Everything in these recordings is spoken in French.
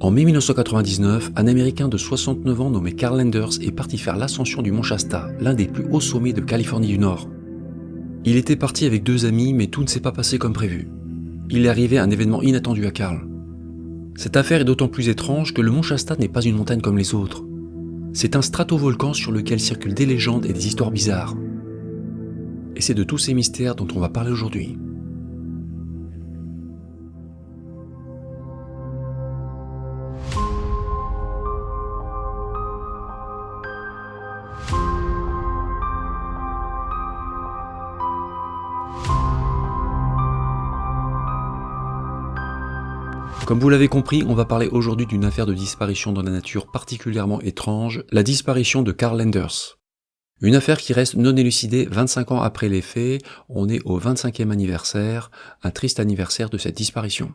En mai 1999, un Américain de 69 ans nommé Carl Landers est parti faire l'ascension du mont Shasta, l'un des plus hauts sommets de Californie du Nord. Il était parti avec deux amis, mais tout ne s'est pas passé comme prévu. Il est arrivé un événement inattendu à Carl. Cette affaire est d'autant plus étrange que le mont Shasta n'est pas une montagne comme les autres. C'est un stratovolcan sur lequel circulent des légendes et des histoires bizarres. Et c'est de tous ces mystères dont on va parler aujourd'hui. Comme vous l'avez compris, on va parler aujourd'hui d'une affaire de disparition dans la nature particulièrement étrange, la disparition de Carl Landers. Une affaire qui reste non élucidée 25 ans après les faits, on est au 25e anniversaire, un triste anniversaire de cette disparition.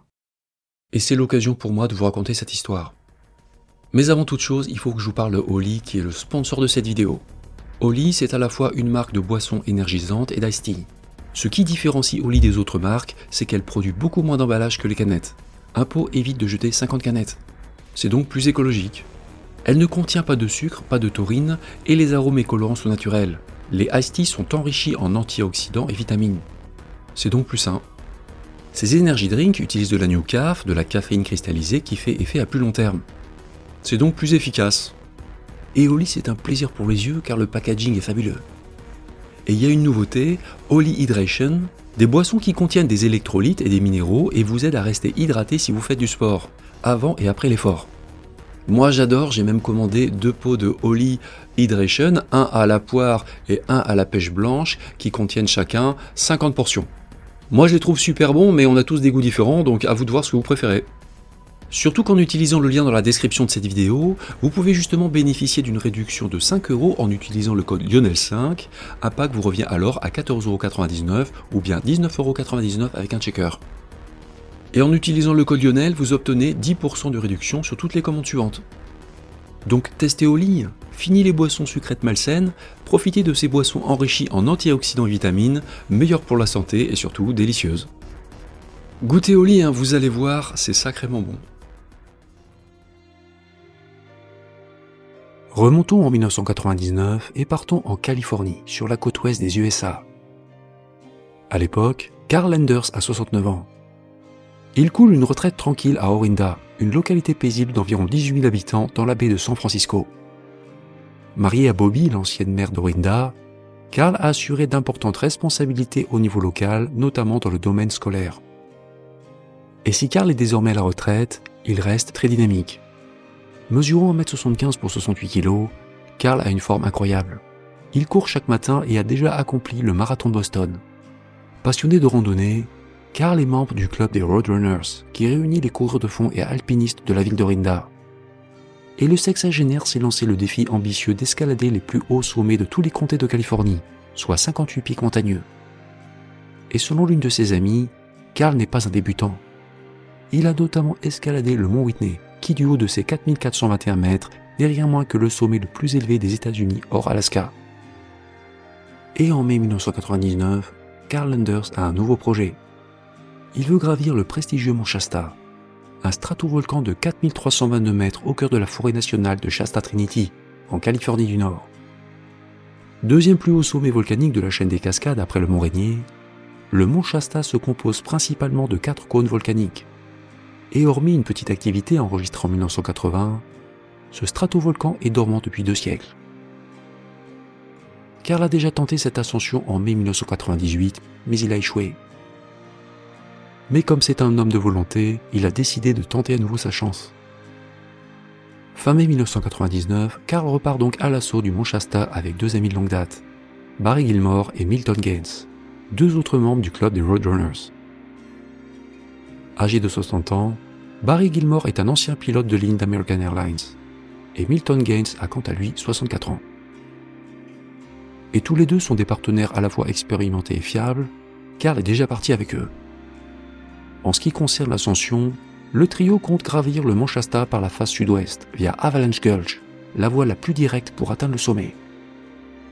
Et c'est l'occasion pour moi de vous raconter cette histoire. Mais avant toute chose, il faut que je vous parle de Holly qui est le sponsor de cette vidéo. Holly, c'est à la fois une marque de boissons énergisantes et d'ice tea. Ce qui différencie Holly des autres marques, c'est qu'elle produit beaucoup moins d'emballage que les canettes. Un pot évite de jeter 50 canettes. C'est donc plus écologique. Elle ne contient pas de sucre, pas de taurine, et les arômes et colorants sont naturels. Les iced tea sont enrichis en antioxydants et vitamines. C'est donc plus sain. Ces energy drinks utilisent de la new caf, de la caféine cristallisée qui fait effet à plus long terme. C'est donc plus efficace. Et Holly, c'est un plaisir pour les yeux car le packaging est fabuleux. Et il y a une nouveauté, Holly Hydration, des boissons qui contiennent des électrolytes et des minéraux et vous aident à rester hydraté si vous faites du sport, avant et après l'effort. Moi j'adore, j'ai même commandé 2 pots de Holly Hydration, un à la poire et un à la pêche blanche, qui contiennent chacun 50 portions. Moi je les trouve super bons, mais on a tous des goûts différents, donc à vous de voir ce que vous préférez. Surtout qu'en utilisant le lien dans la description de cette vidéo, vous pouvez justement bénéficier d'une réduction de 5 € en utilisant le code Lionel5, un pack vous revient alors à 14,99 € ou bien 19,99 € avec un checker. Et en utilisant le code Lionel, vous obtenez 10% de réduction sur toutes les commandes suivantes. Donc testez Holly, fini les boissons sucrètes malsaines, profitez de ces boissons enrichies en antioxydants et vitamines, meilleures pour la santé et surtout délicieuses. Goûtez Holly, vous allez voir, c'est sacrément bon. Remontons en 1999 et partons en Californie, sur la côte ouest des USA. À l'époque, Carl Landers a 69 ans. Il coule une retraite tranquille à Orinda, une localité paisible d'environ 18 000 habitants dans la baie de San Francisco. Marié à Bobby, l'ancienne maire d'Orinda, Carl a assuré d'importantes responsabilités au niveau local, notamment dans le domaine scolaire. Et si Carl est désormais à la retraite, il reste très dynamique. Mesurant 1m75 pour 68 kg, Carl a une forme incroyable. Il court chaque matin et a déjà accompli le marathon de Boston. Passionné de randonnée, Carl est membre du club des Roadrunners, qui réunit les coureurs de fond et alpinistes de la ville d'Orinda. Et le sexagénaire s'est lancé le défi ambitieux d'escalader les plus hauts sommets de tous les comtés de Californie, soit 58 pics montagneux. Et selon l'une de ses amies, Carl n'est pas un débutant. Il a notamment escaladé le mont Whitney, qui du haut de ses 4421 mètres n'est rien moins que le sommet le plus élevé des États-Unis hors Alaska. Et en mai 1999, Carl Landers a un nouveau projet. Il veut gravir le prestigieux mont Shasta, un stratovolcan de 4322 mètres au cœur de la forêt nationale de Shasta Trinity, en Californie du Nord. Deuxième plus haut sommet volcanique de la chaîne des Cascades après le mont Rainier, le mont Shasta se compose principalement de 4 cônes volcaniques. Et hormis une petite activité enregistrée en 1980, ce stratovolcan est dormant depuis 2 siècles. Carl a déjà tenté cette ascension en mai 1998, mais il a échoué. Mais comme c'est un homme de volonté, il a décidé de tenter à nouveau sa chance. Fin mai 1999, Carl repart donc à l'assaut du mont Shasta avec 2 amis de longue date, Barry Gilmore et Milton Gaines, 2 autres membres du club des Roadrunners. Âgé de 60 ans, Barry Gilmore est un ancien pilote de ligne d'American Airlines, et Milton Gaines a quant à lui 64 ans. Et tous les deux sont des partenaires à la fois expérimentés et fiables, Carl est déjà parti avec eux. En ce qui concerne l'ascension, le trio compte gravir le mont Shasta par la face sud-ouest, via Avalanche Gulch, la voie la plus directe pour atteindre le sommet.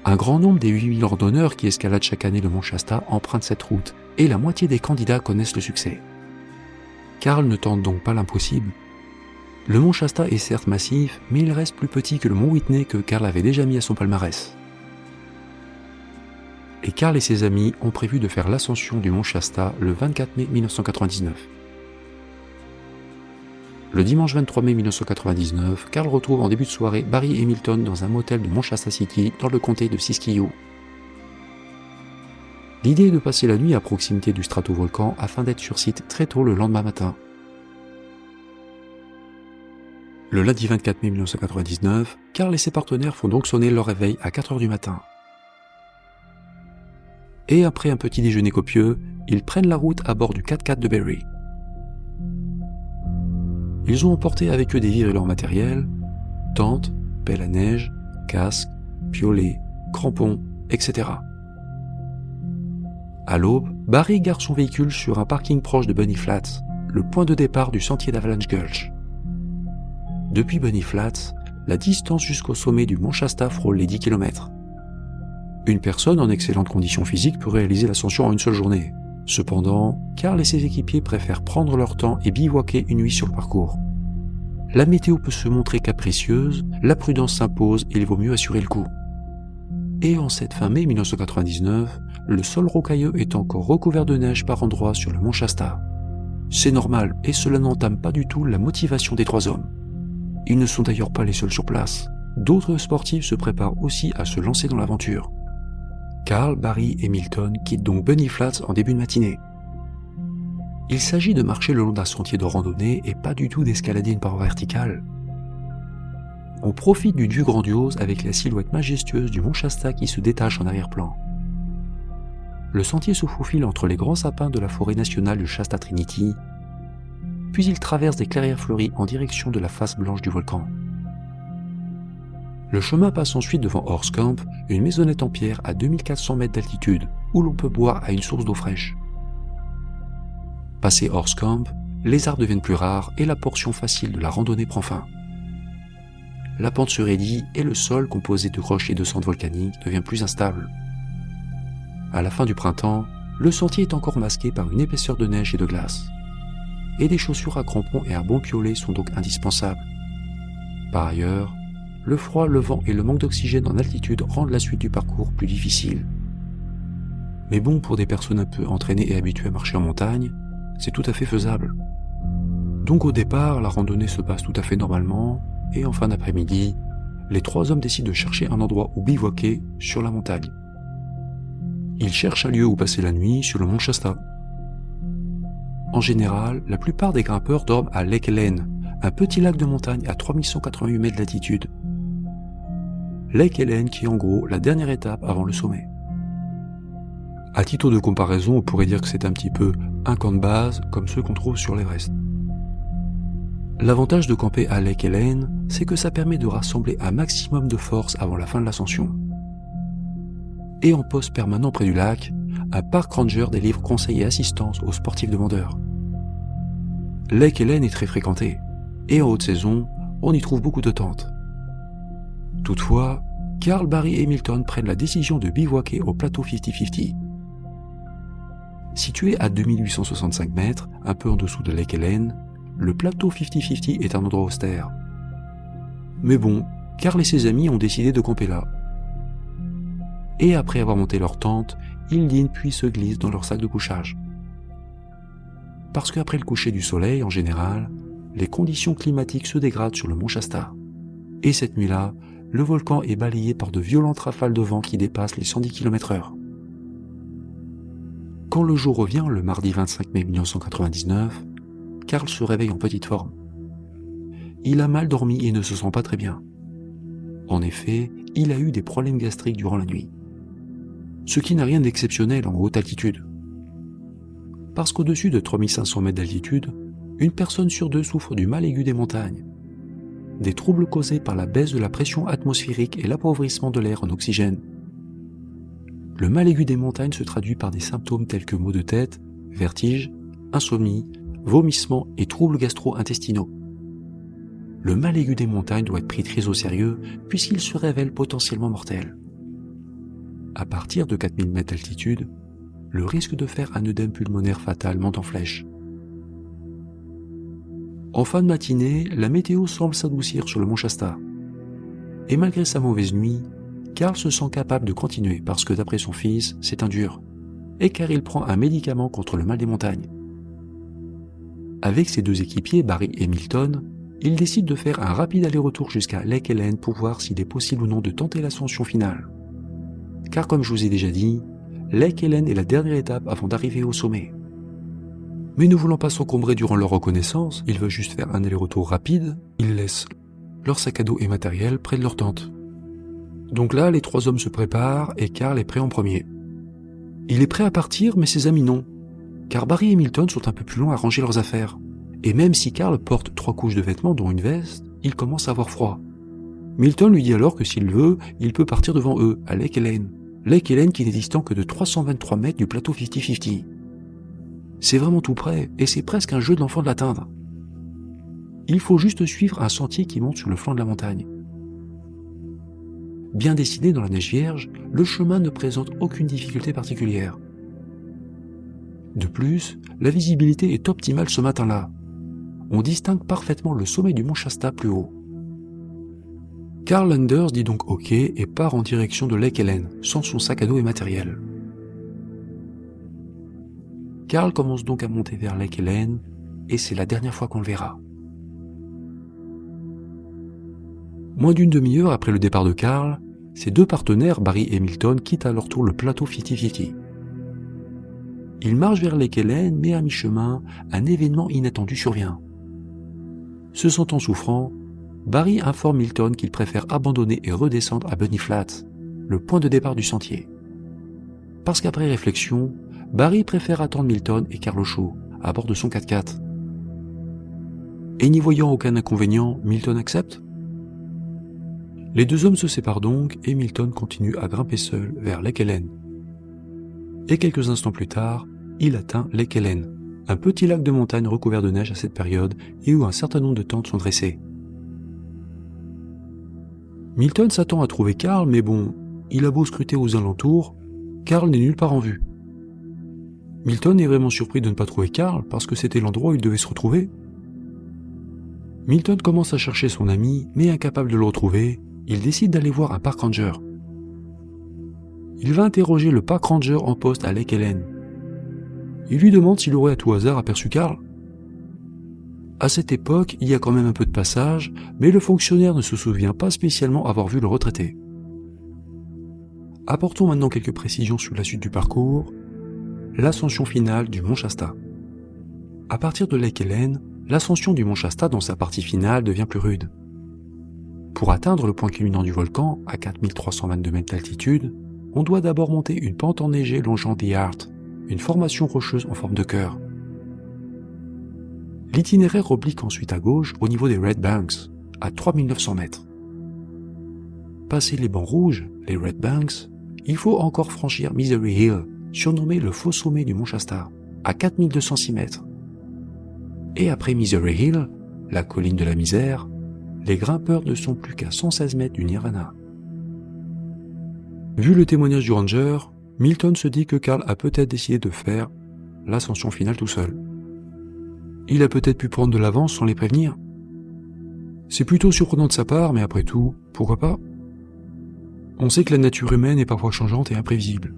Un grand nombre des 8000 randonneurs qui escaladent chaque année le mont Shasta empruntent cette route, et la moitié des candidats connaissent le succès. Carl ne tente donc pas l'impossible. Le mont Shasta est certes massif, mais il reste plus petit que le mont Whitney que Karl avait déjà mis à son palmarès. Et Karl et ses amis ont prévu de faire l'ascension du mont Shasta le 24 mai 1999. Le dimanche 23 mai 1999, Karl retrouve en début de soirée Barry et Milton dans un motel de Mont Shasta City, dans le comté de Siskiyou. L'idée est de passer la nuit à proximité du stratovolcan afin d'être sur site très tôt le lendemain matin. Le lundi 24 mai 1999, Karl et ses partenaires font donc sonner leur réveil à 4 h du matin. Et après un petit déjeuner copieux, ils prennent la route à bord du 4x4 de Barry. Ils ont emporté avec eux des vivres et leur matériel, tentes, pelle à neige, casques, piolets, crampons, etc. À l'aube, Barry gare son véhicule sur un parking proche de Bunny Flats, le point de départ du sentier d'Avalanche Gulch. Depuis Bunny Flats, la distance jusqu'au sommet du mont Shasta frôle les 10 km. Une personne en excellente condition physique peut réaliser l'ascension en une seule journée. Cependant, Karl et ses équipiers préfèrent prendre leur temps et bivouaquer une nuit sur le parcours. La météo peut se montrer capricieuse, la prudence s'impose et il vaut mieux assurer le coup. Et en cette fin mai 1999, le sol rocailleux est encore recouvert de neige par endroits sur le mont Shasta. C'est normal et cela n'entame pas du tout la motivation des 3 hommes. Ils ne sont d'ailleurs pas les seuls sur place. D'autres sportifs se préparent aussi à se lancer dans l'aventure. Karl, Barry et Milton quittent donc Bunny Flats en début de matinée. Il s'agit de marcher le long d'un sentier de randonnée et pas du tout d'escalader une paroi verticale. On profite d'une vue grandiose avec la silhouette majestueuse du mont Shasta qui se détache en arrière-plan. Le sentier se faufile entre les grands sapins de la forêt nationale du Shasta Trinity, puis il traverse des clairières fleuries en direction de la face blanche du volcan. Le chemin passe ensuite devant Horse Camp, une maisonnette en pierre à 2400 mètres d'altitude, où l'on peut boire à une source d'eau fraîche. Passé Horse Camp, les arbres deviennent plus rares et la portion facile de la randonnée prend fin. La pente se raidit et le sol, composé de roches et de cendres volcaniques, devient plus instable. À la fin du printemps, le sentier est encore masqué par une épaisseur de neige et de glace. Et des chaussures à crampons et un bon piolet sont donc indispensables. Par ailleurs, le froid, le vent et le manque d'oxygène en altitude rendent la suite du parcours plus difficile. Mais bon, pour des personnes un peu entraînées et habituées à marcher en montagne, c'est tout à fait faisable. Donc au départ, la randonnée se passe tout à fait normalement, et en fin d'après-midi, les 3 hommes décident de chercher un endroit où bivouaquer sur la montagne. Ils cherchent un lieu où passer la nuit sur le mont Shasta. En général, la plupart des grimpeurs dorment à Lake Ellen, un petit lac de montagne à 3188 mètres d'altitude. Lake Ellen qui est en gros la dernière étape avant le sommet. À titre de comparaison, on pourrait dire que c'est un petit peu un camp de base comme ceux qu'on trouve sur l'Everest. L'avantage de camper à Lake Ellen, c'est que ça permet de rassembler un maximum de force avant la fin de l'ascension. Et en poste permanent près du lac, un park ranger délivre conseils et assistance aux sportifs demandeurs. Lake Ellen est très fréquenté, et en haute saison, on y trouve beaucoup de tentes. Toutefois, Karl, Barry et Milton prennent la décision de bivouaquer au plateau 50-50. Situé à 2865 mètres, un peu en dessous de Lake Ellen, le plateau 50-50 est un endroit austère. Mais bon, Karl et ses amis ont décidé de camper là. Et après avoir monté leur tente, ils dînent puis se glissent dans leur sac de couchage. Parce qu'après le coucher du soleil, en général, les conditions climatiques se dégradent sur le mont Shasta. Et cette nuit-là, le volcan est balayé par de violentes rafales de vent qui dépassent les 110 km/h. Quand le jour revient, le mardi 25 mai 1999, Karl se réveille en petite forme. Il a mal dormi et ne se sent pas très bien. En effet, il a eu des problèmes gastriques durant la nuit. Ce qui n'a rien d'exceptionnel en haute altitude. Parce qu'au-dessus de 3500 mètres d'altitude, une personne sur 2 souffre du mal aigu des montagnes. Des troubles causés par la baisse de la pression atmosphérique et l'appauvrissement de l'air en oxygène. Le mal aigu des montagnes se traduit par des symptômes tels que maux de tête, vertiges, insomnie, vomissements et troubles gastro-intestinaux. Le mal aigu des montagnes doit être pris très au sérieux puisqu'il se révèle potentiellement mortel. À partir de 4000 mètres d'altitude, le risque de faire un œdème pulmonaire fatal monte en flèche. En fin de matinée, la météo semble s'adoucir sur le mont Shasta. Et malgré sa mauvaise nuit, Carl se sent capable de continuer parce que d'après son fils, c'est un dur. Et car il prend un médicament contre le mal des montagnes. Avec ses deux équipiers, Barry et Milton, il décide de faire un rapide aller-retour jusqu'à Lake Ellen pour voir s'il est possible ou non de tenter l'ascension finale. Car comme je vous ai déjà dit, Lake Ellen est la dernière étape avant d'arriver au sommet. Mais ne voulant pas s'encombrer durant leur reconnaissance, ils veulent juste faire un aller-retour rapide, ils laissent leur sac à dos et matériel près de leur tente. Donc là, les trois hommes se préparent et Carl est prêt en premier. Il est prêt à partir, mais ses amis non, car Barry et Milton sont un peu plus loin à ranger leurs affaires. Et même si Carl porte 3 couches de vêtements dont une veste, il commence à avoir froid. Milton lui dit alors que s'il veut, il peut partir devant eux, à Lake Ellen. Lake Ellen qui n'est distant que de 323 mètres du plateau 50-50. C'est vraiment tout près, et c'est presque un jeu de l'enfant de l'atteindre. Il faut juste suivre un sentier qui monte sur le flanc de la montagne. Bien dessiné dans la neige vierge, le chemin ne présente aucune difficulté particulière. De plus, la visibilité est optimale ce matin-là. On distingue parfaitement le sommet du mont Shasta plus haut. Carl Landers dit donc OK et part en direction de Lake Ellen, sans son sac à dos et matériel. Carl commence donc à monter vers Lake Ellen, et c'est la dernière fois qu'on le verra. Moins d'une demi-heure après le départ de Carl, ses deux partenaires, Barry et Milton, quittent à leur tour le plateau 50-50. Ils marchent vers Lake Ellen, mais à mi-chemin, un événement inattendu survient. Se sentant souffrant, Barry informe Milton qu'il préfère abandonner et redescendre à Bunny Flat, le point de départ du sentier. Parce qu'après réflexion, Barry préfère attendre Milton et Carl au chaud, à bord de son 4x4. Et n'y voyant aucun inconvénient, Milton accepte. Les deux hommes se séparent donc et Milton continue à grimper seul vers Lake Ellen. Et quelques instants plus tard, il atteint Lake Ellen, un petit lac de montagne recouvert de neige à cette période et où un certain nombre de tentes sont dressées. Milton s'attend à trouver Carl, mais bon, il a beau scruter aux alentours, Carl n'est nulle part en vue. Milton est vraiment surpris de ne pas trouver Carl parce que c'était l'endroit où il devait se retrouver. Milton commence à chercher son ami, mais incapable de le retrouver, il décide d'aller voir un park ranger. Il va interroger le park ranger en poste à Lake Ellen. Il lui demande s'il aurait à tout hasard aperçu Carl. À cette époque, il y a quand même un peu de passage, mais le fonctionnaire ne se souvient pas spécialement avoir vu le retraité. Apportons maintenant quelques précisions sur la suite du parcours. L'ascension finale du mont Shasta. À partir de Lake Ellen, l'ascension du mont Shasta dans sa partie finale devient plus rude. Pour atteindre le point culminant du volcan, à 4322 mètres d'altitude, on doit d'abord monter une pente enneigée longeant The Heart, une formation rocheuse en forme de cœur. L'itinéraire oblique ensuite à gauche au niveau des Red Banks, à 3900 mètres. Passé les bancs rouges, les Red Banks, il faut encore franchir Misery Hill, surnommé le faux sommet du mont Shasta, à 4206 mètres. Et après Misery Hill, la colline de la misère, les grimpeurs ne sont plus qu'à 116 mètres du Nirvana. Vu le témoignage du ranger, Milton se dit que Carl a peut-être décidé de faire l'ascension finale tout seul. Il a peut-être pu prendre de l'avance sans les prévenir. C'est plutôt surprenant de sa part, mais après tout, pourquoi pas? On sait que la nature humaine est parfois changeante et imprévisible.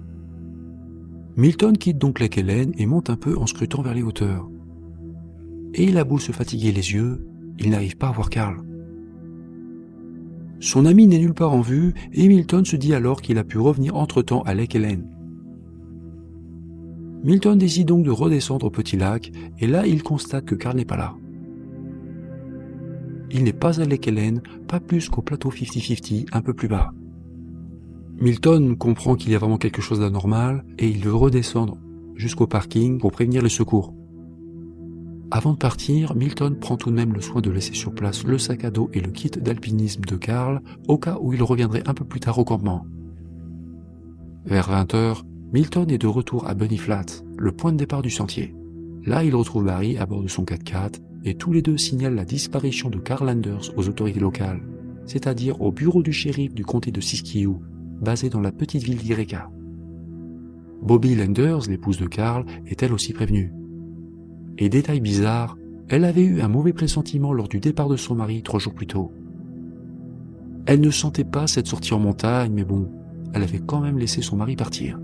Milton quitte donc Lake Ellen et monte un peu en scrutant vers les hauteurs. Et il a beau se fatiguer les yeux, il n'arrive pas à voir Carl. Son ami n'est nulle part en vue et Milton se dit alors qu'il a pu revenir entre-temps à Lake Ellen. Milton décide donc de redescendre au petit lac et là il constate que Carl n'est pas là. Il n'est pas à Lake Ellen, pas plus qu'au plateau 50-50 un peu plus bas. Milton comprend qu'il y a vraiment quelque chose d'anormal et il veut redescendre jusqu'au parking pour prévenir les secours. Avant de partir, Milton prend tout de même le soin de laisser sur place le sac à dos et le kit d'alpinisme de Carl au cas où il reviendrait un peu plus tard au campement. Vers 20h, Milton est de retour à Bunny Flat, le point de départ du sentier. Là, il retrouve Barry à bord de son 4x4 et tous les deux signalent la disparition de Carl Landers aux autorités locales, c'est-à-dire au bureau du shérif du comté de Siskiyou, basé dans la petite ville d'Yreka. Bobby Landers, l'épouse de Carl, est elle aussi prévenue. Et détail bizarre, Elle avait eu un mauvais pressentiment lors du départ de son mari 3 jours plus tôt. Elle ne sentait pas cette sortie en montagne, mais bon, elle avait quand même laissé son mari partir.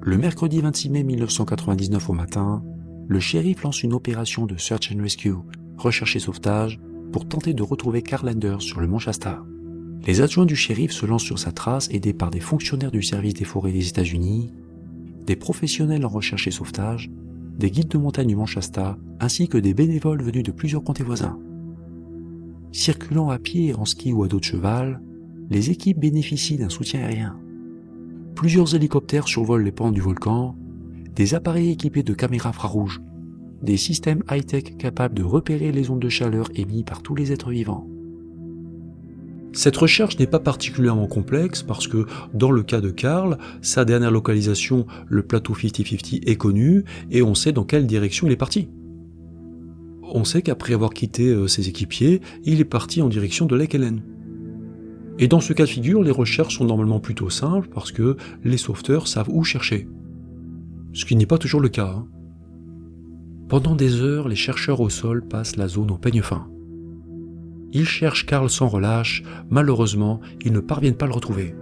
Le mercredi 26 mai 1999 au matin, le shérif lance une opération de Search and Rescue, recherche et sauvetage, pour tenter de retrouver Carl Landers sur le mont Shasta. Les adjoints du shérif se lancent sur sa trace aidés par des fonctionnaires du service des forêts des États-Unis, des professionnels en recherche et sauvetage, des guides de montagne du mont Shasta, ainsi que des bénévoles venus de plusieurs comtés voisins. Circulant à pied, en ski ou à dos de cheval, les équipes bénéficient d'un soutien aérien. Plusieurs hélicoptères survolent les pentes du volcan, des appareils équipés de caméras infrarouges, des systèmes high-tech capables de repérer les ondes de chaleur émises par tous les êtres vivants. Cette recherche n'est pas particulièrement complexe parce que, dans le cas de Carl, sa dernière localisation, le plateau 50-50, est connu et on sait dans quelle direction il est parti. On sait qu'après avoir quitté ses équipiers, il est parti en direction de Lake Ellen. Et dans ce cas de figure, les recherches sont normalement plutôt simples parce que les sauveteurs savent où chercher. Ce qui n'est pas toujours le cas. Pendant des heures, les chercheurs au sol passent la zone au peigne fin. Ils cherchent Carl sans relâche, malheureusement, ils ne parviennent pas à le retrouver.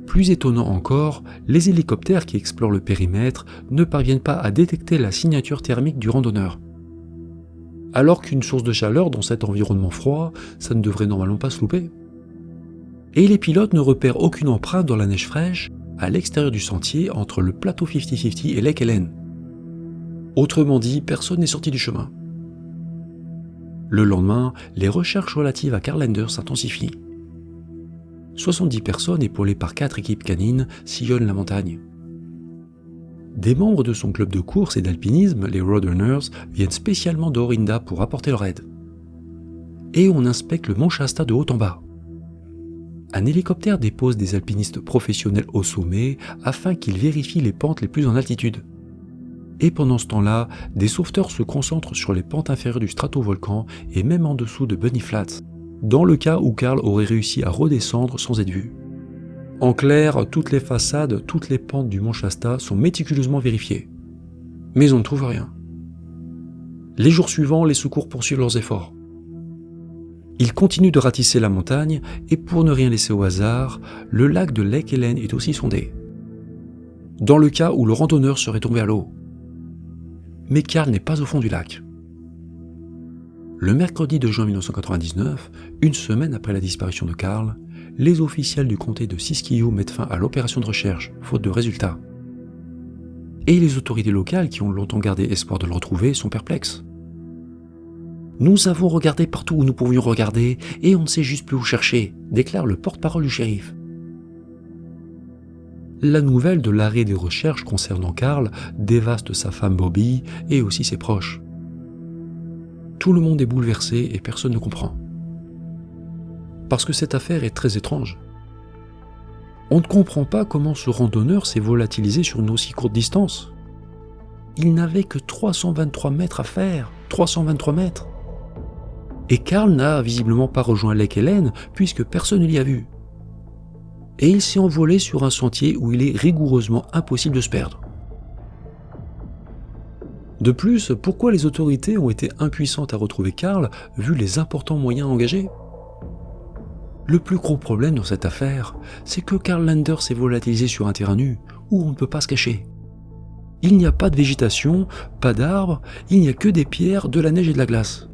Plus étonnant encore, les hélicoptères qui explorent le périmètre ne parviennent pas à détecter la signature thermique du randonneur. Alors qu'une source de chaleur dans cet environnement froid, ça ne devrait normalement pas se louper. Et les pilotes ne repèrent aucune empreinte dans la neige fraîche à l'extérieur du sentier entre le plateau 50-50 et Lake Ellen. Autrement dit, personne n'est sorti du chemin. Le lendemain, les recherches relatives à Carl Landers s'intensifient. 70 personnes épaulées par 4 équipes canines sillonnent la montagne. Des membres de son club de course et d'alpinisme, les Roadrunners, viennent spécialement d'Orinda pour apporter leur aide. Et on inspecte le mont Shasta de haut en bas. Un hélicoptère dépose des alpinistes professionnels au sommet afin qu'ils vérifient les pentes les plus en altitude. Et pendant ce temps-là, des sauveteurs se concentrent sur les pentes inférieures du stratovolcan et même en dessous de Bunny Flats, dans le cas où Carl aurait réussi à redescendre sans être vu. En clair, toutes les façades, toutes les pentes du mont Shasta sont méticuleusement vérifiées. Mais on ne trouve rien. Les jours suivants, les secours poursuivent leurs efforts. Ils continuent de ratisser la montagne et pour ne rien laisser au hasard, le lac de Lake Ellen est aussi sondé. Dans le cas où le randonneur serait tombé à l'eau. Mais Carl n'est pas au fond du lac. Le mercredi de juin 1999, une semaine après la disparition de Carl, les officiels du comté de Siskiyou mettent fin à l'opération de recherche, faute de résultats. Et les autorités locales, qui ont longtemps gardé espoir de le retrouver, sont perplexes. Nous avons regardé partout où nous pouvions regarder, et on ne sait juste plus où chercher, déclare le porte-parole du shérif. La nouvelle de l'arrêt des recherches concernant Carl dévaste sa femme Bobby et aussi ses proches. Tout le monde est bouleversé et personne ne comprend. Parce que cette affaire est très étrange. On ne comprend pas comment ce randonneur s'est volatilisé sur une aussi courte distance. Il n'avait que 323 mètres à faire, 323 mètres. Et Carl n'a visiblement pas rejoint Lake Ellen puisque personne ne l'y a vu. Et il s'est envolé sur un sentier où il est rigoureusement impossible de se perdre. De plus, pourquoi les autorités ont été impuissantes à retrouver Carl vu les importants moyens engagés ? Le plus gros problème dans cette affaire, c'est que Carl Landers s'est volatilisé sur un terrain nu où on ne peut pas se cacher. Il n'y a pas de végétation, pas d'arbres, il n'y a que des pierres, de la neige et de la glace.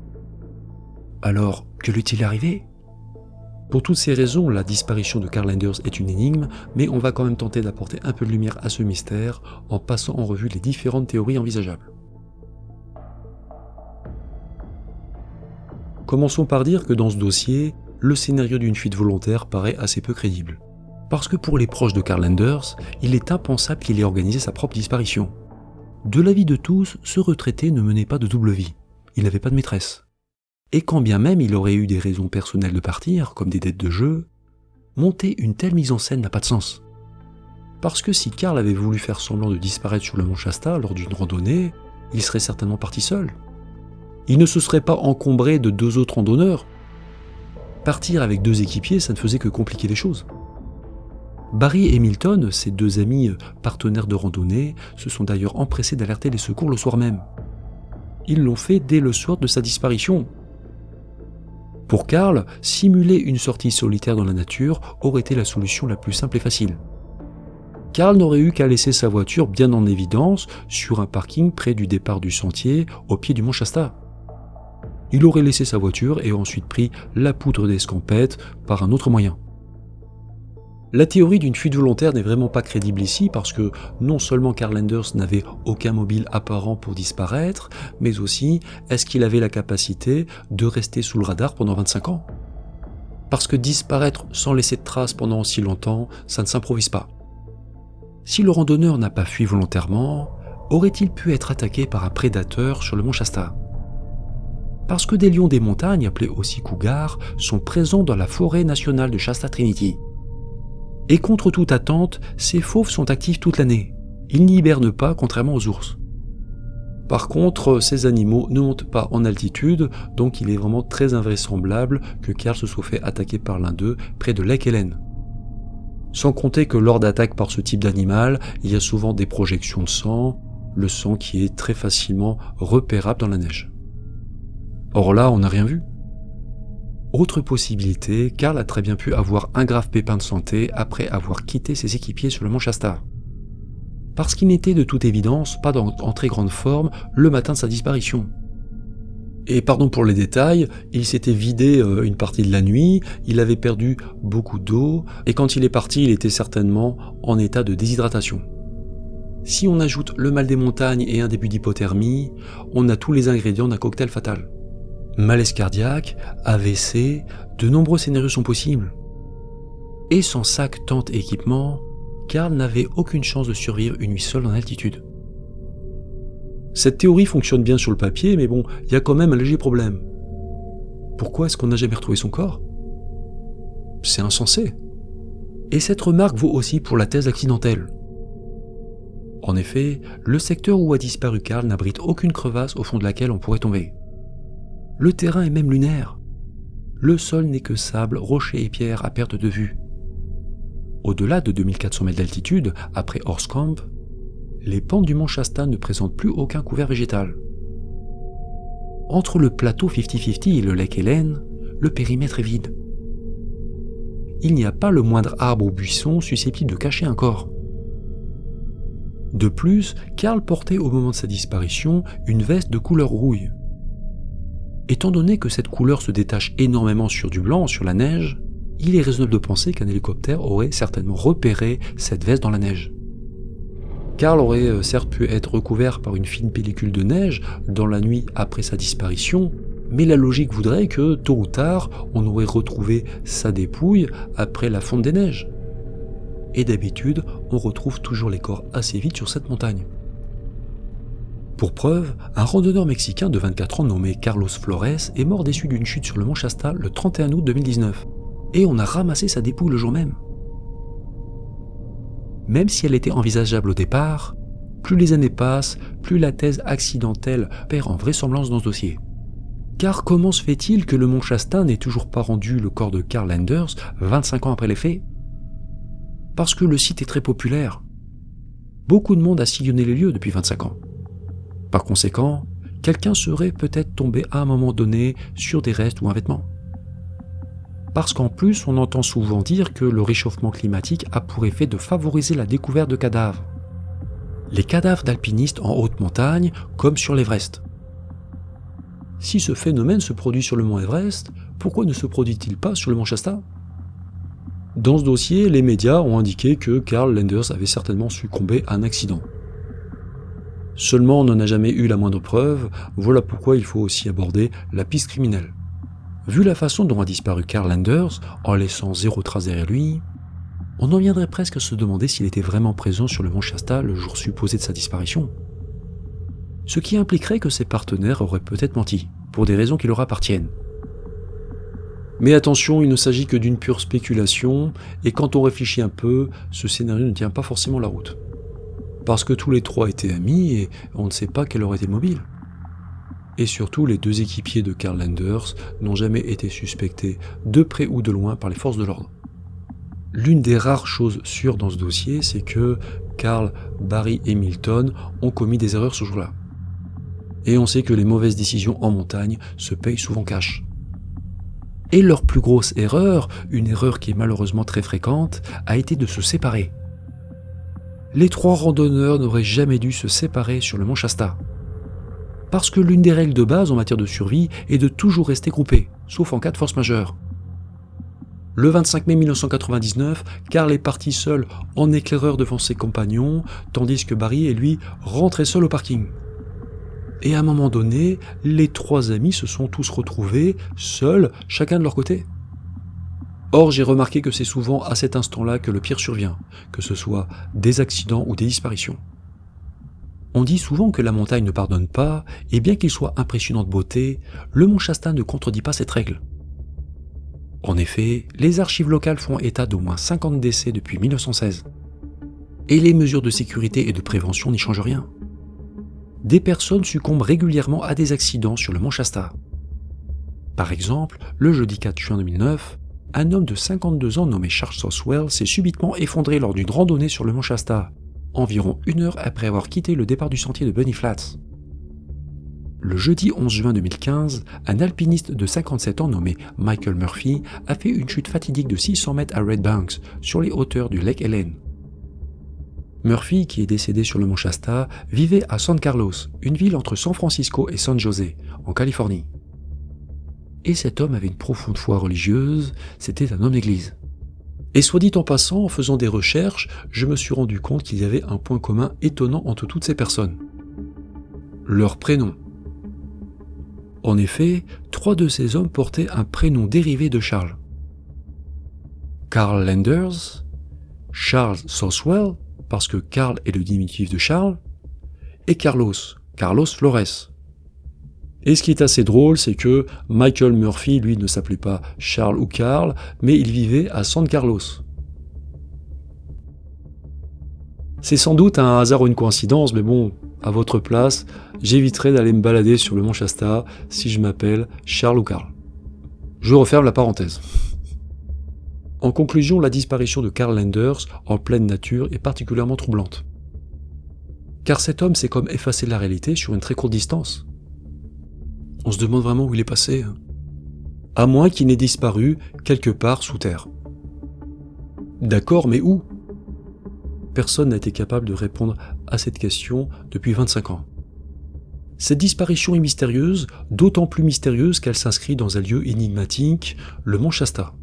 Alors, que lui est-il arrivé ? Pour toutes ces raisons, la disparition de Carl Landers est une énigme, mais on va quand même tenter d'apporter un peu de lumière à ce mystère en passant en revue les différentes théories envisageables. Commençons par dire que dans ce dossier, le scénario d'une fuite volontaire paraît assez peu crédible. Parce que pour les proches de Carl Landers, il est impensable qu'il ait organisé sa propre disparition. De l'avis de tous, ce retraité ne menait pas de double vie. Il n'avait pas de maîtresse. Et quand bien même il aurait eu des raisons personnelles de partir, comme des dettes de jeu, monter une telle mise en scène n'a pas de sens. Parce que si Carl avait voulu faire semblant de disparaître sur le mont Shasta lors d'une randonnée, il serait certainement parti seul. Il ne se serait pas encombré de 2 autres randonneurs. Partir avec 2 équipiers, ça ne faisait que compliquer les choses. Barry et Milton, ses 2 amis partenaires de randonnée, se sont d'ailleurs empressés d'alerter les secours le soir même. Ils l'ont fait dès le soir de sa disparition. Pour Carl, simuler une sortie solitaire dans la nature aurait été la solution la plus simple et facile. Carl n'aurait eu qu'à laisser sa voiture bien en évidence sur un parking près du départ du sentier au pied du mont Shasta. Il aurait laissé sa voiture et ensuite pris la poudre d'escampette par un autre moyen. La théorie d'une fuite volontaire n'est vraiment pas crédible ici parce que non seulement Carl Landers n'avait aucun mobile apparent pour disparaître, mais aussi est-ce qu'il avait la capacité de rester sous le radar pendant 25 ans ? Parce que disparaître sans laisser de traces pendant aussi longtemps, ça ne s'improvise pas. Si le randonneur n'a pas fui volontairement, aurait-il pu être attaqué par un prédateur sur le mont Shasta ? Parce que des lions des montagnes, appelés aussi cougars, sont présents dans la forêt nationale de Shasta Trinity. Et contre toute attente, ces fauves sont actifs toute l'année. Ils n'y hibernent pas, contrairement aux ours. Par contre, ces animaux ne montent pas en altitude, donc il est vraiment très invraisemblable que Carl se soit fait attaquer par l'un d'eux près de Lake Ellen. Sans compter que lors d'attaques par ce type d'animal, il y a souvent des projections de sang, le sang qui est très facilement repérable dans la neige. Or là, on n'a rien vu. Autre possibilité, Carl a très bien pu avoir un grave pépin de santé après avoir quitté ses équipiers sur le mont Shasta. Parce qu'il n'était de toute évidence pas en très grande forme le matin de sa disparition. Et pardon pour les détails, il s'était vidé une partie de la nuit, il avait perdu beaucoup d'eau, et quand il est parti, il était certainement en état de déshydratation. Si on ajoute le mal des montagnes et un début d'hypothermie, on a tous les ingrédients d'un cocktail fatal. Malaise cardiaque, AVC, de nombreux scénarios sont possibles. Et sans sac, tente et équipement, Carl n'avait aucune chance de survivre une nuit seule en altitude. Cette théorie fonctionne bien sur le papier, mais bon, il y a quand même un léger problème. Pourquoi est-ce qu'on n'a jamais retrouvé son corps ? C'est insensé. Et cette remarque vaut aussi pour la thèse accidentelle. En effet, le secteur où a disparu Carl n'abrite aucune crevasse au fond de laquelle on pourrait tomber. Le terrain est même lunaire. Le sol n'est que sable, rochers et pierres à perte de vue. Au-delà de 2400 mètres d'altitude, après Horse Camp, les pentes du mont Shasta ne présentent plus aucun couvert végétal. Entre le plateau 50-50 et le Lake Ellen, le périmètre est vide. Il n'y a pas le moindre arbre ou buisson susceptible de cacher un corps. De plus, Carl portait au moment de sa disparition une veste de couleur rouille. Étant donné que cette couleur se détache énormément sur du blanc, sur la neige, il est raisonnable de penser qu'un hélicoptère aurait certainement repéré cette veste dans la neige. Carl aurait certes pu être recouvert par une fine pellicule de neige dans la nuit après sa disparition, mais la logique voudrait que, tôt ou tard, on aurait retrouvé sa dépouille après la fonte des neiges. Et d'habitude, on retrouve toujours les corps assez vite sur cette montagne. Pour preuve, un randonneur mexicain de 24 ans nommé Carlos Flores est mort déçu d'une chute sur le mont Shasta le 31 août 2019, et on a ramassé sa dépouille le jour même. Même si elle était envisageable au départ, plus les années passent, plus la thèse accidentelle perd en vraisemblance dans ce dossier. Car comment se fait-il que le mont Shasta n'ait toujours pas rendu le corps de Carl Landers 25 ans après les faits ? Parce que le site est très populaire. Beaucoup de monde a sillonné les lieux depuis 25 ans. Par conséquent, quelqu'un serait peut-être tombé à un moment donné sur des restes ou un vêtement. Parce qu'en plus, on entend souvent dire que le réchauffement climatique a pour effet de favoriser la découverte de cadavres. Les cadavres d'alpinistes en haute montagne, comme sur l'Everest. Si ce phénomène se produit sur le mont Everest, pourquoi ne se produit-il pas sur le mont Shasta ? Dans ce dossier, les médias ont indiqué que Carl Landers avait certainement succombé à un accident. Seulement, on n'en a jamais eu la moindre preuve, voilà pourquoi il faut aussi aborder la piste criminelle. Vu la façon dont a disparu Carl Landers, en laissant zéro trace derrière lui, on en viendrait presque à se demander s'il était vraiment présent sur le mont Shasta le jour supposé de sa disparition. Ce qui impliquerait que ses partenaires auraient peut-être menti, pour des raisons qui leur appartiennent. Mais attention, il ne s'agit que d'une pure spéculation, et quand on réfléchit un peu, ce scénario ne tient pas forcément la route. Parce que tous les trois étaient amis, et on ne sait pas quel aurait été le mobile. Et surtout, les deux équipiers de Carl Landers n'ont jamais été suspectés, de près ou de loin, par les forces de l'ordre. L'une des rares choses sûres dans ce dossier, c'est que Carl, Barry et Milton ont commis des erreurs ce jour-là. Et on sait que les mauvaises décisions en montagne se payent souvent cash. Et leur plus grosse erreur, une erreur qui est malheureusement très fréquente, a été de se séparer. Les 3 randonneurs n'auraient jamais dû se séparer sur le mont Shasta. Parce que l'une des règles de base en matière de survie est de toujours rester groupés, sauf en cas de force majeure. Le 25 mai 1999, Carl est parti seul en éclaireur devant ses compagnons, tandis que Barry et lui rentraient seuls au parking. Et à un moment donné, les 3 amis se sont tous retrouvés, seuls, chacun de leur côté. Or, j'ai remarqué que c'est souvent à cet instant-là que le pire survient, que ce soit des accidents ou des disparitions. On dit souvent que la montagne ne pardonne pas, et bien qu'il soit impressionnant de beauté, le mont Shasta ne contredit pas cette règle. En effet, les archives locales font état d'au moins 50 décès depuis 1916. Et les mesures de sécurité et de prévention n'y changent rien. Des personnes succombent régulièrement à des accidents sur le mont Shasta. Par exemple, le jeudi 4 juin 2009, un homme de 52 ans nommé Charles Soswell s'est subitement effondré lors d'une randonnée sur le mont Shasta, environ 1 heure après avoir quitté le départ du sentier de Bunny Flats. Le jeudi 11 juin 2015, un alpiniste de 57 ans nommé Michael Murphy a fait une chute fatidique de 600 mètres à Red Banks, sur les hauteurs du Lake Ellen. Murphy, qui est décédé sur le mont Shasta, vivait à San Carlos, une ville entre San Francisco et San José, en Californie. Et cet homme avait une profonde foi religieuse, c'était un homme d'église. Et soit dit en passant, en faisant des recherches, je me suis rendu compte qu'il y avait un point commun étonnant entre toutes ces personnes. Leur prénom. En effet, 3 de ces hommes portaient un prénom dérivé de Charles. Carl Landers, Charles Soswell, parce que Carl est le diminutif de Charles, et Carlos Flores. Et ce qui est assez drôle, c'est que Michael Murphy, lui, ne s'appelait pas Charles ou Carl, mais il vivait à San Carlos. C'est sans doute un hasard ou une coïncidence, mais bon, à votre place, j'éviterai d'aller me balader sur le mont Shasta si je m'appelle Charles ou Carl. Je referme la parenthèse. En conclusion, la disparition de Carl Landers en pleine nature est particulièrement troublante. Car cet homme s'est comme effacé de la réalité sur une très courte distance. On se demande vraiment où il est passé. À moins qu'il n'ait disparu quelque part sous terre. D'accord, mais où ? Personne n'a été capable de répondre à cette question depuis 25 ans. Cette disparition est mystérieuse, d'autant plus mystérieuse qu'elle s'inscrit dans un lieu énigmatique, le mont Shasta.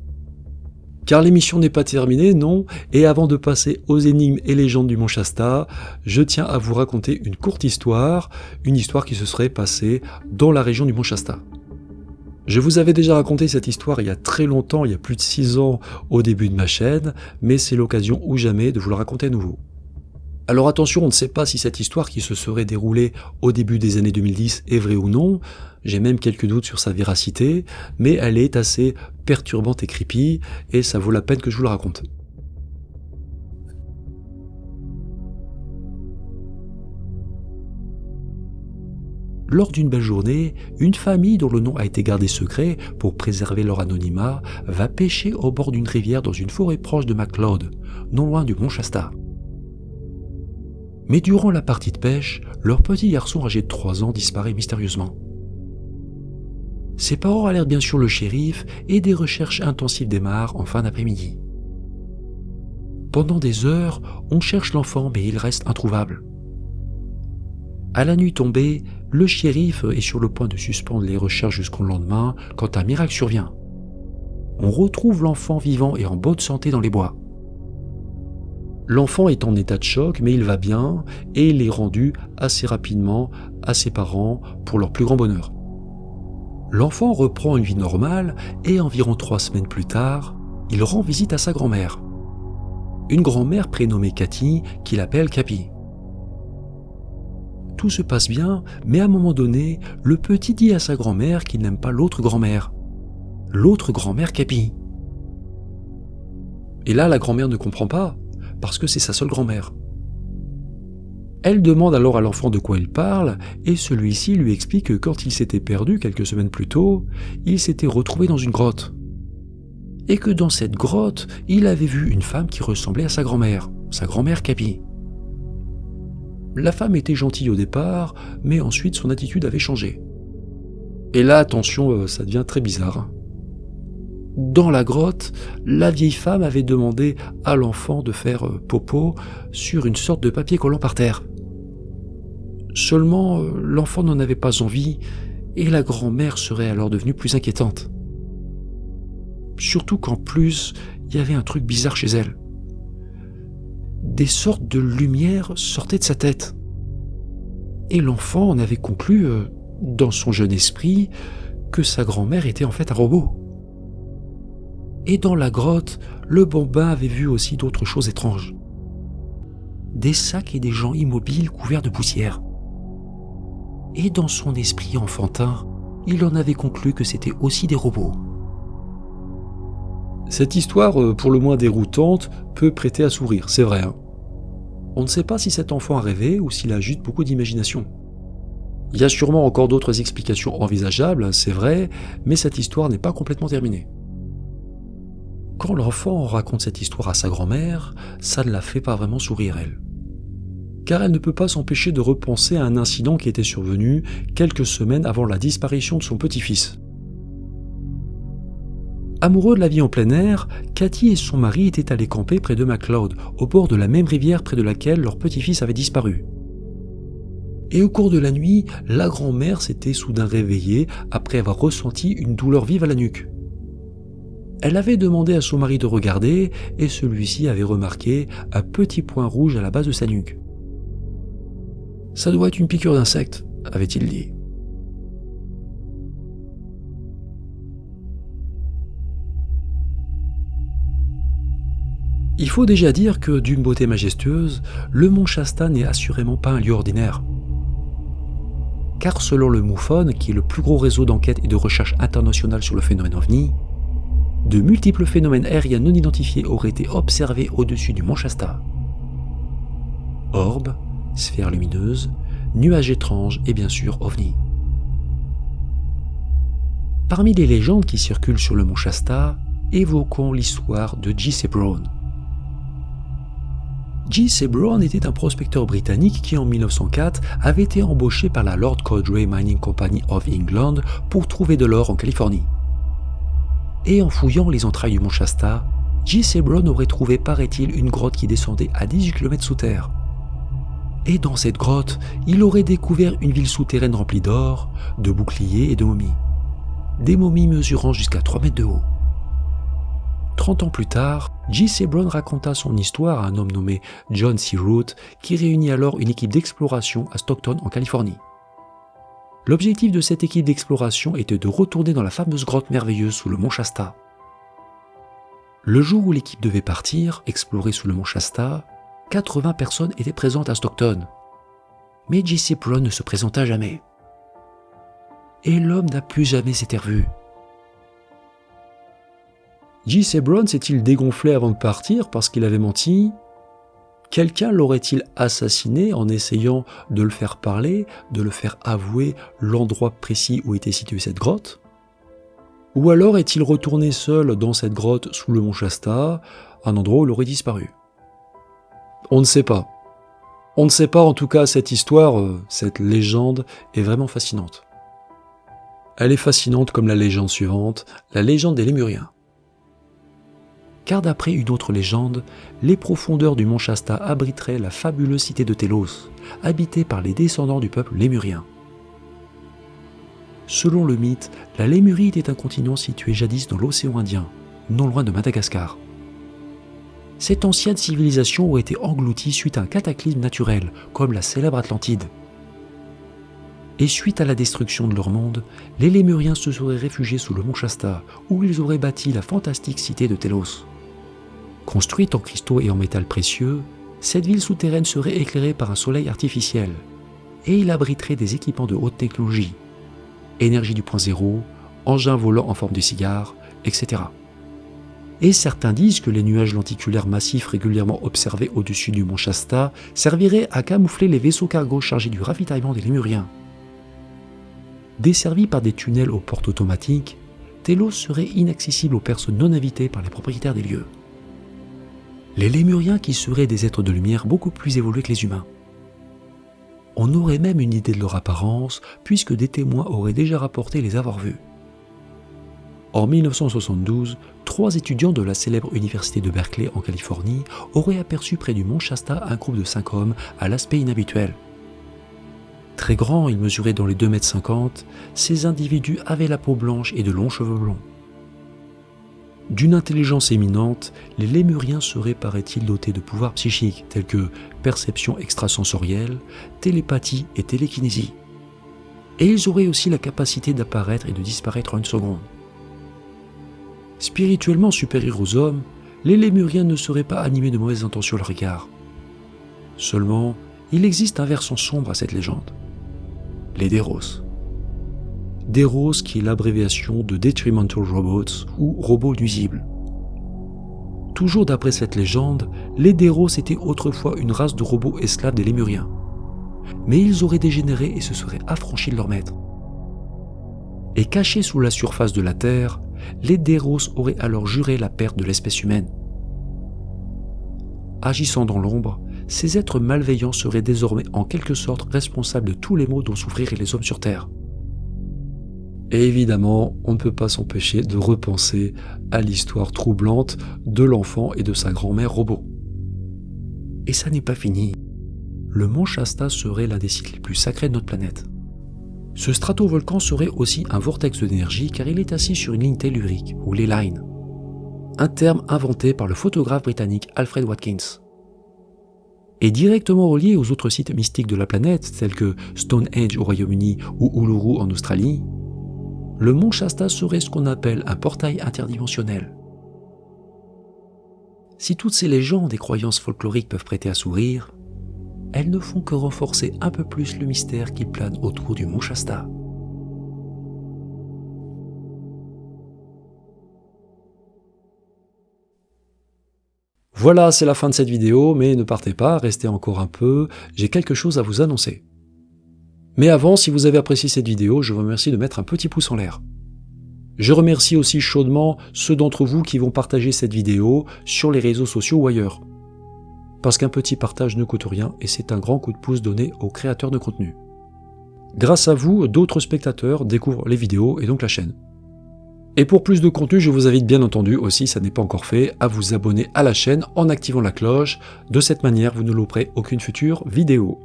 Car l'émission n'est pas terminée, non, et avant de passer aux énigmes et légendes du mont Shasta, je tiens à vous raconter une courte histoire, une histoire qui se serait passée dans la région du mont Shasta. Je vous avais déjà raconté cette histoire il y a très longtemps, il y a plus de 6 ans au début de ma chaîne, mais c'est l'occasion ou jamais de vous le raconter à nouveau. Alors attention, on ne sait pas si cette histoire qui se serait déroulée au début des années 2010 est vraie ou non, j'ai même quelques doutes sur sa véracité, mais elle est assez perturbante et creepy, et ça vaut la peine que je vous la raconte. Lors d'une belle journée, une famille dont le nom a été gardé secret pour préserver leur anonymat va pêcher au bord d'une rivière dans une forêt proche de McLeod, non loin du mont Shasta. Mais durant la partie de pêche, leur petit garçon âgé de 3 ans disparaît mystérieusement. Ses parents alertent bien sûr le shérif et des recherches intensives démarrent en fin d'après-midi. Pendant des heures, on cherche l'enfant mais il reste introuvable. À la nuit tombée, le shérif est sur le point de suspendre les recherches jusqu'au lendemain quand un miracle survient. On retrouve l'enfant vivant et en bonne santé dans les bois. L'enfant est en état de choc, mais il va bien et il est rendu assez rapidement à ses parents pour leur plus grand bonheur. L'enfant reprend une vie normale et environ 3 semaines plus tard, il rend visite à sa grand-mère. Une grand-mère prénommée Cathy qu'il appelle Capi. Tout se passe bien, mais à un moment donné, le petit dit à sa grand-mère qu'il n'aime pas l'autre grand-mère. L'autre grand-mère Capi. Et là, la grand-mère ne comprend pas, parce que c'est sa seule grand-mère. Elle demande alors à l'enfant de quoi il parle, et celui-ci lui explique que quand il s'était perdu quelques semaines plus tôt, il s'était retrouvé dans une grotte. Et que dans cette grotte, il avait vu une femme qui ressemblait à sa grand-mère Capi. La femme était gentille au départ, mais ensuite son attitude avait changé. Et là, attention, ça devient très bizarre. Dans la grotte, la vieille femme avait demandé à l'enfant de faire popo sur une sorte de papier collant par terre. Seulement, l'enfant n'en avait pas envie et la grand-mère serait alors devenue plus inquiétante. Surtout qu'en plus, il y avait un truc bizarre chez elle. Des sortes de lumières sortaient de sa tête. Et l'enfant en avait conclu, dans son jeune esprit, que sa grand-mère était en fait un robot. Et dans la grotte, le bambin avait vu aussi d'autres choses étranges. Des sacs et des gens immobiles couverts de poussière. Et dans son esprit enfantin, il en avait conclu que c'était aussi des robots. Cette histoire, pour le moins déroutante, peut prêter à sourire, c'est vrai. On ne sait pas si cet enfant a rêvé ou s'il a juste beaucoup d'imagination. Il y a sûrement encore d'autres explications envisageables, c'est vrai, mais cette histoire n'est pas complètement terminée. Quand l'enfant raconte cette histoire à sa grand-mère, ça ne la fait pas vraiment sourire, elle. Car elle ne peut pas s'empêcher de repenser à un incident qui était survenu quelques semaines avant la disparition de son petit-fils. Amoureux de la vie en plein air, Cathy et son mari étaient allés camper près de MacLeod, au bord de la même rivière près de laquelle leur petit-fils avait disparu. Et au cours de la nuit, la grand-mère s'était soudain réveillée après avoir ressenti une douleur vive à la nuque. Elle avait demandé à son mari de regarder et celui-ci avait remarqué un petit point rouge à la base de sa nuque. « Ça doit être une piqûre d'insecte », avait-il dit. Il faut déjà dire que, d'une beauté majestueuse, le mont Shasta n'est assurément pas un lieu ordinaire. Car selon le MUFON, qui est le plus gros réseau d'enquête et de recherche international sur le phénomène OVNI, de multiples phénomènes aériens non identifiés auraient été observés au-dessus du mont Shasta. Orbes, sphères lumineuses, nuages étranges et bien sûr OVNI. Parmi les légendes qui circulent sur le mont Shasta, évoquons l'histoire de J.C. Brown. J.C. Brown était un prospecteur britannique qui en 1904 avait été embauché par la Lord Cowdray Mining Company of England pour trouver de l'or en Californie. Et en fouillant les entrailles du mont Shasta, J.C. Brown aurait trouvé, paraît-il, une grotte qui descendait à 18 km sous terre. Et dans cette grotte, il aurait découvert une ville souterraine remplie d'or, de boucliers et de momies. Des momies mesurant jusqu'à 3 mètres de haut. 30 ans plus tard, J.C. Brown raconta son histoire à un homme nommé John C. Root, qui réunit alors une équipe d'exploration à Stockton, en Californie. L'objectif de cette équipe d'exploration était de retourner dans la fameuse grotte merveilleuse sous le mont Shasta. Le jour où l'équipe devait partir, explorer sous le mont Shasta, 80 personnes étaient présentes à Stockton. Mais J.C. Brown ne se présenta jamais. Et l'homme n'a plus jamais été revu. J.C. Brown s'est-il dégonflé avant de partir parce qu'il avait menti ? Quelqu'un l'aurait-il assassiné en essayant de le faire parler, de le faire avouer l'endroit précis où était située cette grotte ? Ou alors est-il retourné seul dans cette grotte sous le mont Shasta, un endroit où il aurait disparu ? On ne sait pas. On ne sait pas, en tout cas, cette histoire, cette légende est vraiment fascinante. Elle est fascinante comme la légende suivante, la légende des Lémuriens. Car d'après une autre légende, les profondeurs du mont Shasta abriteraient la fabuleuse cité de Télos, habitée par les descendants du peuple lémurien. Selon le mythe, la Lémurie était un continent situé jadis dans l'océan Indien, non loin de Madagascar. Cette ancienne civilisation aurait été engloutie suite à un cataclysme naturel, comme la célèbre Atlantide. Et suite à la destruction de leur monde, les Lémuriens se seraient réfugiés sous le mont Shasta, où ils auraient bâti la fantastique cité de Télos. Construite en cristaux et en métal précieux, cette ville souterraine serait éclairée par un soleil artificiel, et il abriterait des équipements de haute technologie, énergie du point zéro, engins volants en forme de cigare, etc. Et certains disent que les nuages lenticulaires massifs régulièrement observés au-dessus du mont Shasta serviraient à camoufler les vaisseaux cargo chargés du ravitaillement des Lémuriens. Desservis par des tunnels aux portes automatiques, Télos serait inaccessible aux personnes non invitées par les propriétaires des lieux. Les Lémuriens qui seraient des êtres de lumière beaucoup plus évolués que les humains. On aurait même une idée de leur apparence, puisque des témoins auraient déjà rapporté les avoir vus. En 1972, 3 étudiants de la célèbre université de Berkeley en Californie auraient aperçu près du mont Shasta un groupe de 5 hommes à l'aspect inhabituel. Très grands, ils mesuraient dans les 2,50 m, ces individus avaient la peau blanche et de longs cheveux blonds. D'une intelligence éminente, les lémuriens seraient, paraît-il, dotés de pouvoirs psychiques tels que perception extrasensorielle, télépathie et télékinésie. Et ils auraient aussi la capacité d'apparaître et de disparaître en une seconde. Spirituellement supérieurs aux hommes, les lémuriens ne seraient pas animés de mauvaises intentions à leur égard. Seulement, il existe un versant sombre à cette légende. Les Deros. Deros qui est l'abréviation de Detrimental Robots ou robots nuisibles. Toujours d'après cette légende, les Deros étaient autrefois une race de robots esclaves des lémuriens. Mais ils auraient dégénéré et se seraient affranchis de leur maître. Et cachés sous la surface de la Terre, les Deros auraient alors juré la perte de l'espèce humaine. Agissant dans l'ombre, ces êtres malveillants seraient désormais en quelque sorte responsables de tous les maux dont souffriraient les hommes sur Terre. Et évidemment, on ne peut pas s'empêcher de repenser à l'histoire troublante de l'enfant et de sa grand-mère robot. Et ça n'est pas fini. Le mont Shasta serait l'un des sites les plus sacrés de notre planète. Ce stratovolcan serait aussi un vortex d'énergie car il est assis sur une ligne tellurique, ou ley line. Un terme inventé par le photographe britannique Alfred Watkins. Et directement relié aux autres sites mystiques de la planète, tels que Stonehenge au Royaume-Uni ou Uluru en Australie, le mont Shasta serait ce qu'on appelle un portail interdimensionnel. Si toutes ces légendes et croyances folkloriques peuvent prêter à sourire, elles ne font que renforcer un peu plus le mystère qui plane autour du mont Shasta. Voilà, c'est la fin de cette vidéo, mais ne partez pas, restez encore un peu, j'ai quelque chose à vous annoncer. Mais avant, si vous avez apprécié cette vidéo, je vous remercie de mettre un petit pouce en l'air. Je remercie aussi chaudement ceux d'entre vous qui vont partager cette vidéo sur les réseaux sociaux ou ailleurs. Parce qu'un petit partage ne coûte rien et c'est un grand coup de pouce donné aux créateurs de contenu. Grâce à vous, d'autres spectateurs découvrent les vidéos et donc la chaîne. Et pour plus de contenu, je vous invite bien entendu aussi, ça n'est pas encore fait, à vous abonner à la chaîne en activant la cloche. De cette manière, vous ne louperez aucune future vidéo.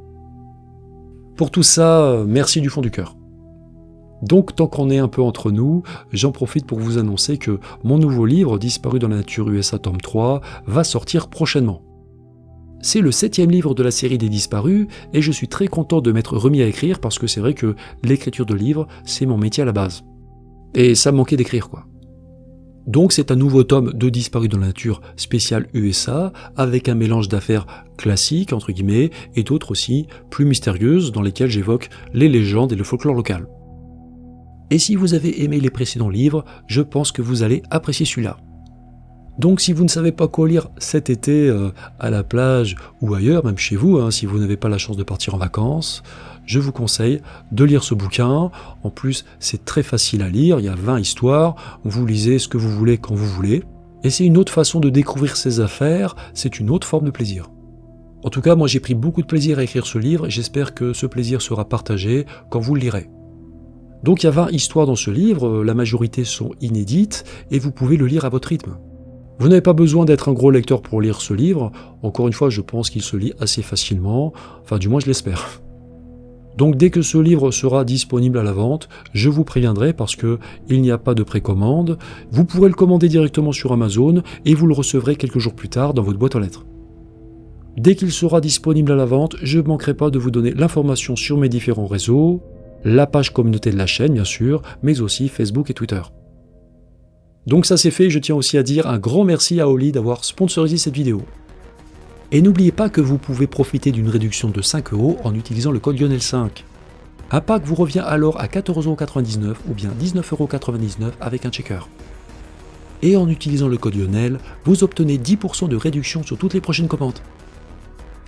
Pour tout ça, merci du fond du cœur. Donc, tant qu'on est un peu entre nous, j'en profite pour vous annoncer que mon nouveau livre, Disparu dans la nature USA tome 3, va sortir prochainement. C'est le 7e livre de la série des disparus, et je suis très content de m'être remis à écrire parce que c'est vrai que l'écriture de livres, c'est mon métier à la base. Et ça me manquait d'écrire quoi. Donc c'est un nouveau tome de Disparu dans la nature spécial USA, avec un mélange d'affaires classiques, entre guillemets, et d'autres aussi plus mystérieuses, dans lesquelles j'évoque les légendes et le folklore local. Et si vous avez aimé les précédents livres, je pense que vous allez apprécier celui-là. Donc si vous ne savez pas quoi lire cet été à la plage ou ailleurs, même chez vous, si vous n'avez pas la chance de partir en vacances, je vous conseille de lire ce bouquin. En plus, c'est très facile à lire, il y a 20 histoires, vous lisez ce que vous voulez quand vous voulez. Et c'est une autre façon de découvrir ces affaires, c'est une autre forme de plaisir. En tout cas, moi j'ai pris beaucoup de plaisir à écrire ce livre et j'espère que ce plaisir sera partagé quand vous le lirez. Donc il y a 20 histoires dans ce livre, la majorité sont inédites et vous pouvez le lire à votre rythme. Vous n'avez pas besoin d'être un gros lecteur pour lire ce livre, encore une fois je pense qu'il se lit assez facilement, enfin du moins je l'espère. Donc dès que ce livre sera disponible à la vente, je vous préviendrai parce que il n'y a pas de précommande, vous pourrez le commander directement sur Amazon et vous le recevrez quelques jours plus tard dans votre boîte aux lettres. Dès qu'il sera disponible à la vente, je ne manquerai pas de vous donner l'information sur mes différents réseaux, la page communauté de la chaîne bien sûr, mais aussi Facebook et Twitter. Donc ça c'est fait, je tiens aussi à dire un grand merci à Oli d'avoir sponsorisé cette vidéo. Et n'oubliez pas que vous pouvez profiter d'une réduction de 5 € en utilisant le code Lionel5. Un pack vous revient alors à 14,99 € ou bien 19,99 € avec un checker. Et en utilisant le code Lionel, vous obtenez 10% de réduction sur toutes les prochaines commandes.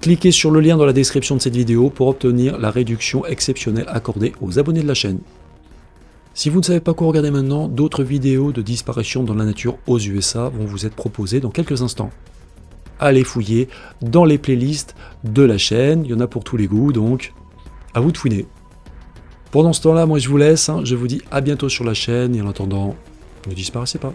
Cliquez sur le lien dans la description de cette vidéo pour obtenir la réduction exceptionnelle accordée aux abonnés de la chaîne. Si vous ne savez pas quoi regarder maintenant, d'autres vidéos de disparition dans la nature aux USA vont vous être proposées dans quelques instants. Allez fouiller dans les playlists de la chaîne, il y en a pour tous les goûts donc À vous de fouiner. Pendant ce temps-là, moi je vous laisse, hein, je vous dis à bientôt sur la chaîne, et en attendant, ne disparaissez pas.